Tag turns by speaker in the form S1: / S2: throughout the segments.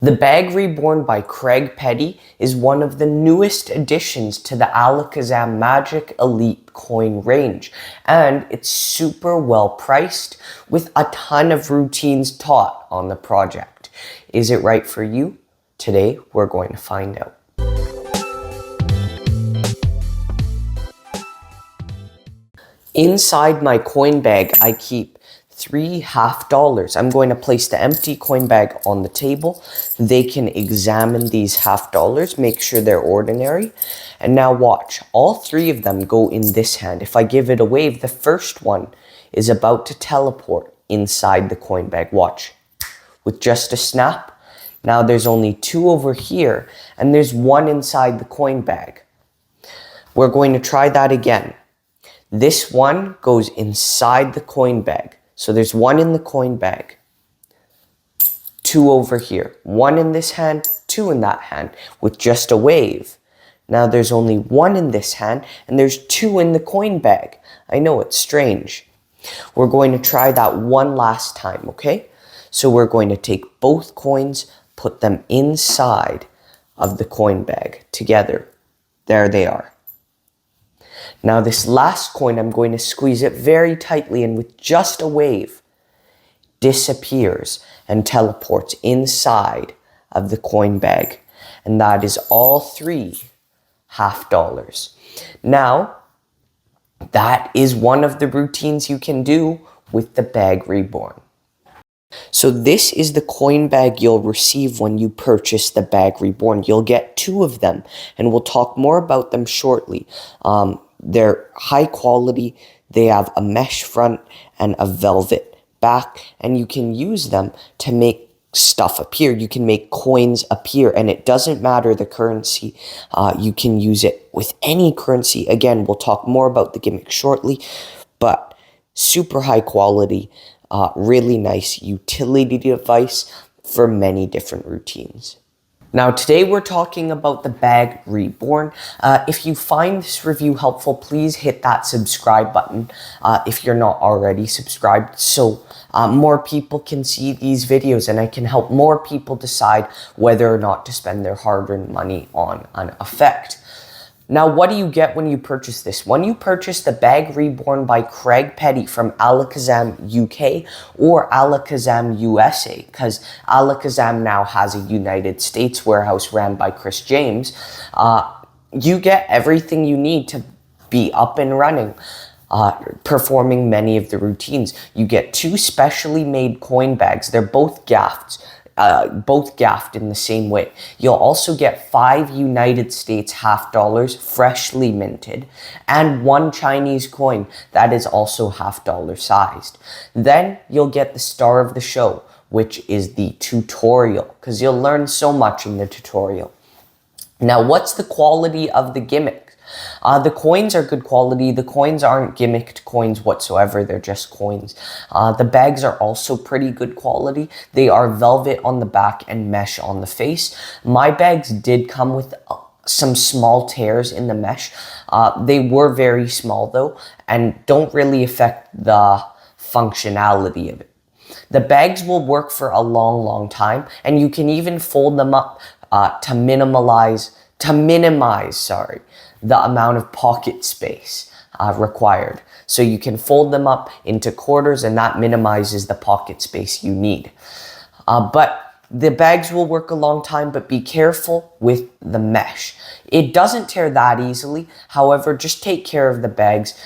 S1: The Bag Reborn by Craig Petty is one of the newest additions to the Alakazam Magic Elite coin range, and it's super well priced with a ton of routines taught on the project. Is it right for you? Today, we're going to find out. Inside my coin bag, I keep 3 $half. I'm going to place the empty coin bag on the table. They can examine these $half, make sure they're ordinary. And now watch, all 3 of them go in this hand. If I give it a wave, the first one is about to teleport inside the coin bag. Watch, with just a snap. Now there's only 2 over here, and there's 1 inside the coin bag. We're going to try that again. This one goes inside the coin bag. So there's 1 in the coin bag, 2 over here, 1 in this hand, 2 in that hand, with just a wave. Now there's only 1 in this hand, and there's 2 in the coin bag. I know, it's strange. We're going to try that one last time, okay? So we're going to take both coins, put them inside of the coin bag together. There they are. Now this last coin, I'm going to squeeze it very tightly, and with just a wave, disappears and teleports inside of the coin bag. And that is all 3 $half. Now, that is one of the routines you can do with the Bag Reborn. So this is the coin bag you'll receive when you purchase the Bag Reborn. You'll get 2 of them, and we'll talk more about them shortly. They're high quality, they have a mesh front and a velvet back, and you can use them to make stuff appear. You can make coins appear, and it doesn't matter the currency. You can use it with any currency. Again, we'll talk more about the gimmick shortly, but super high quality, really nice utility device for many different routines. Now today we're talking about the Bag Reborn. If you find this review helpful, please hit that subscribe button if you're not already subscribed, so more people can see these videos and I can help more people decide whether or not to spend their hard-earned money on an effect. Now, what do you get when you purchase this? When you purchase the Bag Reborn by Craig Petty from Alakazam UK or Alakazam USA, because Alakazam now has a United States warehouse ran by Chris James, you get everything you need to be up and running, performing many of the routines. You get 2 specially made coin bags. They're both gaffed in the same way. You'll also get 5 United States $half freshly minted and 1 Chinese coin that is also $half sized. Then you'll get the star of the show, which is the tutorial, because you'll learn so much in the tutorial. Now, what's the quality of the gimmick? The coins are good quality. The coins aren't gimmicked coins whatsoever. They're just coins. The bags are also pretty good quality. They are velvet on the back and mesh on the face. My bags did come with some small tears in the mesh. They were very small though, and don't really affect the functionality of it. The bags will work for a long time, and you can even fold them up to minimize the amount of pocket space required. So you can fold them up into quarters, and that minimizes the pocket space you need. But the bags will work a long time, but be careful with the mesh. It doesn't tear that easily. However, just take care of the bags,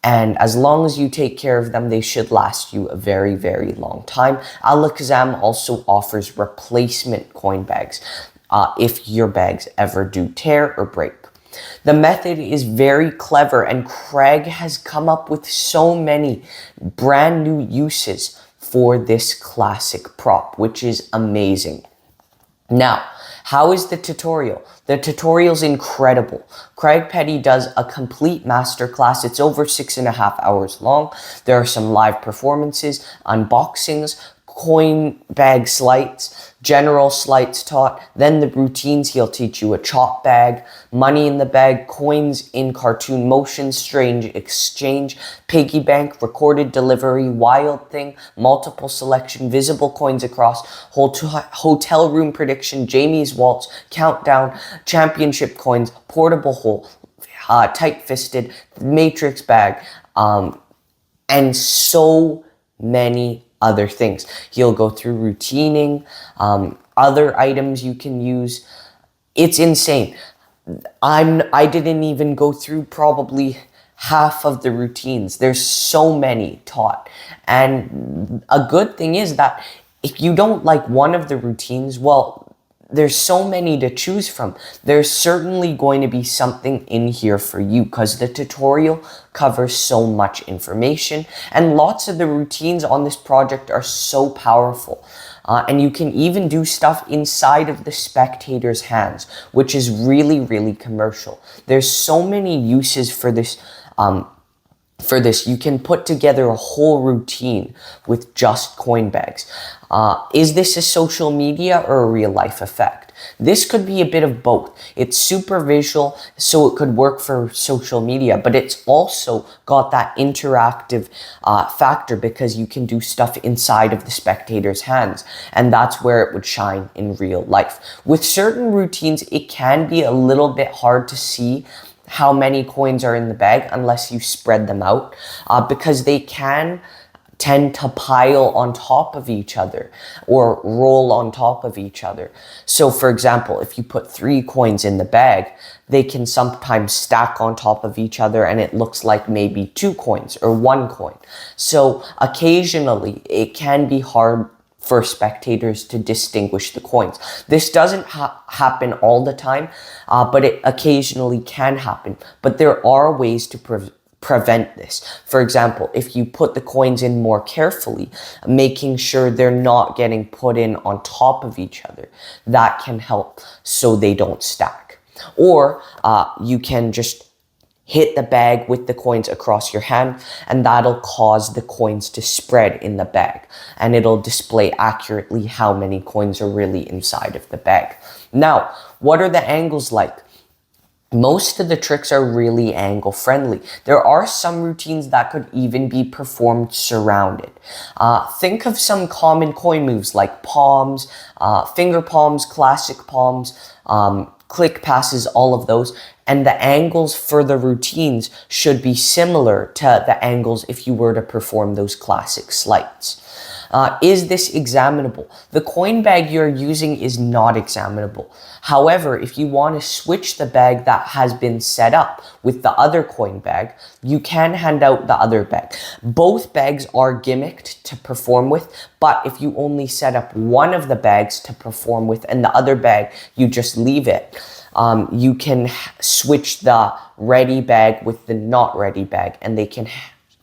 S1: and as long as you take care of them, they should last you a very long time. Alakazam also offers replacement coin bags if your bags ever do tear or break. The method is very clever, and Craig has come up with so many brand new uses for this classic prop, which is amazing. Now, how is the tutorial? The tutorial's incredible. Craig Petty does a complete masterclass. It's over 6.5 hours long. There are some live performances, unboxings, coin bag sleights, general sleights taught, then the routines. He'll teach you a chop bag, money in the bag, coins in cartoon motion, strange exchange, piggy bank, recorded delivery, wild thing, multiple selection, visible coins across, hotel room prediction, Jamie's waltz, countdown, championship coins, portable hole, tight-fisted, matrix bag, and so many other things. He'll go through routining, other items you can use. It's insane. I didn't even go through probably half of the routines. There's so many taught. And a good thing is that if you don't like one of the routines, well, there's so many to choose from. There's certainly going to be something in here for you because the tutorial covers so much information, and lots of the routines on this project are so powerful. And you can even do stuff inside of the spectator's hands, which is really, really commercial. There's so many uses for this. You can put together a whole routine with just coin bags. Is this a social media or a real life effect? This could be a bit of both. It's super visual, so it could work for social media, but it's also got that interactive factor because you can do stuff inside of the spectator's hands, and that's where it would shine in real life. With certain routines, it can be a little bit hard to see how many coins are in the bag unless you spread them out, because they can tend to pile on top of each other or roll on top of each other. So for example, if you put 3 coins in the bag, they can sometimes stack on top of each other and it looks like maybe 2 coins or 1 coin. So occasionally it can be hard for spectators to distinguish the coins. This doesn't happen all the time, but it occasionally can happen. But there are ways to prevent this. For example, if you put the coins in more carefully, making sure they're not getting put in on top of each other, that can help so they don't stack. Or you can just hit the bag with the coins across your hand, and that'll cause the coins to spread in the bag, and it'll display accurately how many coins are really inside of the bag. Now, what are the angles like? Most of the tricks are really angle friendly. There are some routines that could even be performed surrounded. Think of some common coin moves like palms, finger palms, classic palms, click passes, all of those. And the angles for the routines should be similar to the angles if you were to perform those classic sleights. Is this examinable? The coin bag you're using is not examinable. However, if you want to switch the bag that has been set up with the other coin bag, you can hand out the other bag. Both bags are gimmicked to perform with, but if you only set up one of the bags to perform with and the other bag, you just leave it, you can switch the ready bag with the not ready bag, and they can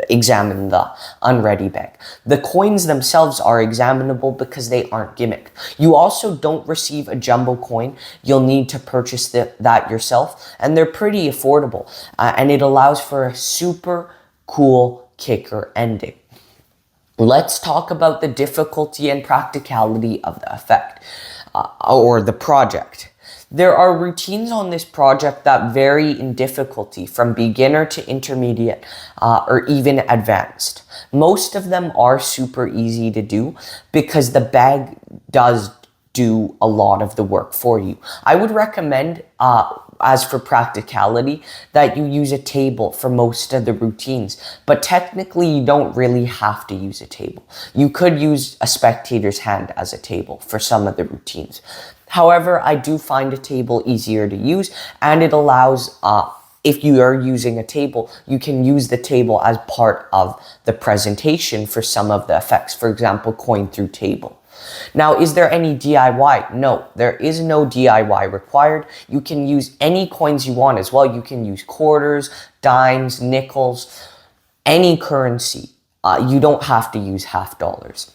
S1: examine the unready bag. The coins themselves are examinable because they aren't gimmicked. You also don't receive a jumbo coin. You'll need to purchase that yourself, and they're pretty affordable, and it allows for a super cool kicker ending. Let's talk about the difficulty and practicality of the effect, or the project. There are routines on this project that vary in difficulty from beginner to intermediate, or even advanced. Most of them are super easy to do because the bag does do a lot of the work for you. I would recommend, as for practicality, that you use a table for most of the routines, but technically you don't really have to use a table. You could use a spectator's hand as a table for some of the routines. However, I do find a table easier to use, and it allows, if you are using a table, you can use the table as part of the presentation for some of the effects. For example, coin through table. Now, is there any DIY? No, there is no DIY required. You can use any coins you want as well. You can use quarters, dimes, nickels, any currency. You don't have to use half dollars.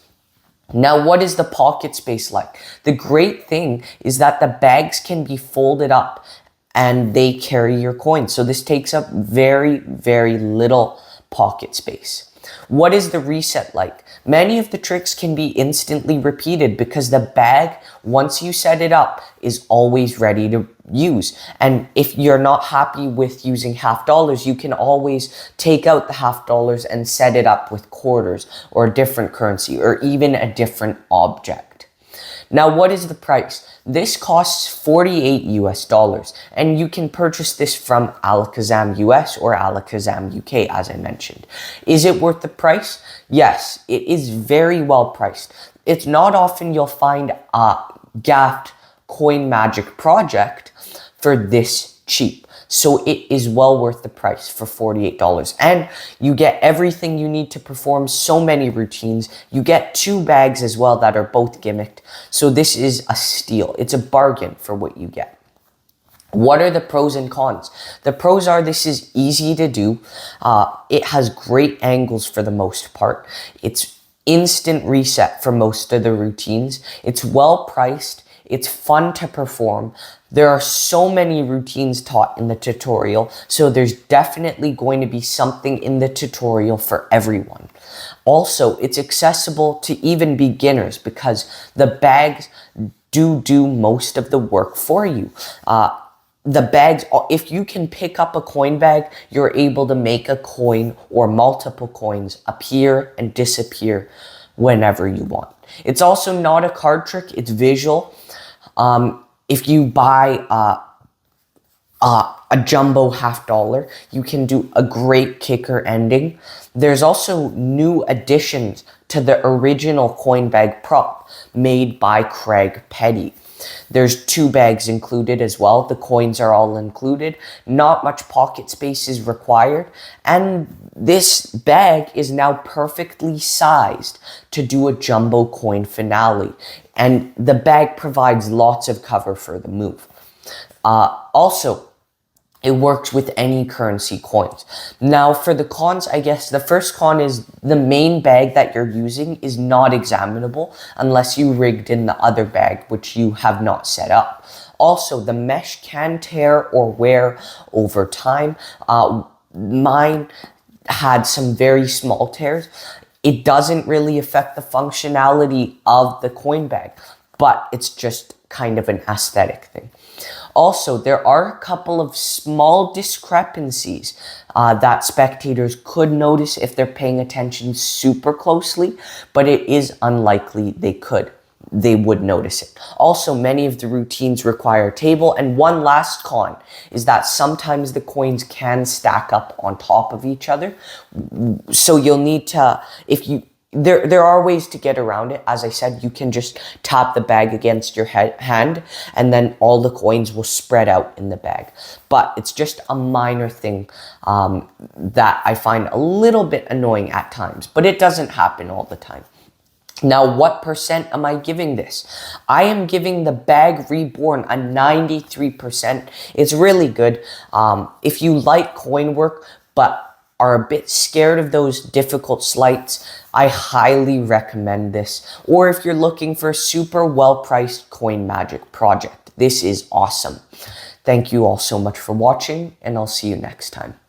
S1: Now, what is the pocket space like? The great thing is that the bags can be folded up and they carry your coins. So this takes up very, very little pocket space. What is the reset like? Many of the tricks can be instantly repeated because the bag, once you set it up, is always ready to use. And if you're not happy with using $half, you can always take out the $half and set it up with quarters or a different currency or even a different object. Now, what is the price? This costs 48 US dollars, and you can purchase this from Alakazam US or Alakazam UK, as I mentioned. Is it worth the price? Yes, it is very well priced. It's not often you'll find a gaffed coin magic project for this cheap. So it is well worth the price for $48. And you get everything you need to perform so many routines. You get 2 bags as well that are both gimmicked. So this is a steal. It's a bargain for what you get. What are the pros and cons? The pros are this is easy to do. It has great angles for the most part. It's instant reset for most of the routines. It's well priced. It's fun to perform. There are so many routines taught in the tutorial, so there's definitely going to be something in the tutorial for everyone. Also, it's accessible to even beginners because the bags do most of the work for you. The bags, if you can pick up a coin bag, you're able to make a coin or multiple coins appear and disappear whenever you want. It's also not a card trick, it's visual. If you buy a jumbo $half, you can do a great kicker ending. There's also new additions to the original coin bag prop made by Craig Petty. There's 2 bags included as well. The coins are all included. Not much pocket space is required. And this bag is now perfectly sized to do a jumbo coin finale. And the bag provides lots of cover for the move. Also, it works with any currency coins. Now, for the cons, I guess the first con is the main bag that you're using is not examinable unless you rigged in the other bag, which you have not set up. Also, the mesh can tear or wear over time. Mine had some very small tears. It doesn't really affect the functionality of the coin bag, but it's just kind of an aesthetic thing. Also, there are a couple of small discrepancies that spectators could notice if they're paying attention super closely, but it is unlikely they would notice it. Also, many of the routines require a table, and one last con is that sometimes the coins can stack up on top of each other. So you'll need to, there are ways to get around it. As I said, you can just tap the bag against your hand and then all the coins will spread out in the bag. But it's just a minor thing that I find a little bit annoying at times, but it doesn't happen all the time. Now, what percent am I giving this? I am giving the Bag Reborn a 93%. It's really good. If you like coin work, but are a bit scared of those difficult sleights, I highly recommend this. Or if you're looking for a super well-priced coin magic project, this is awesome. Thank you all so much for watching, and I'll see you next time.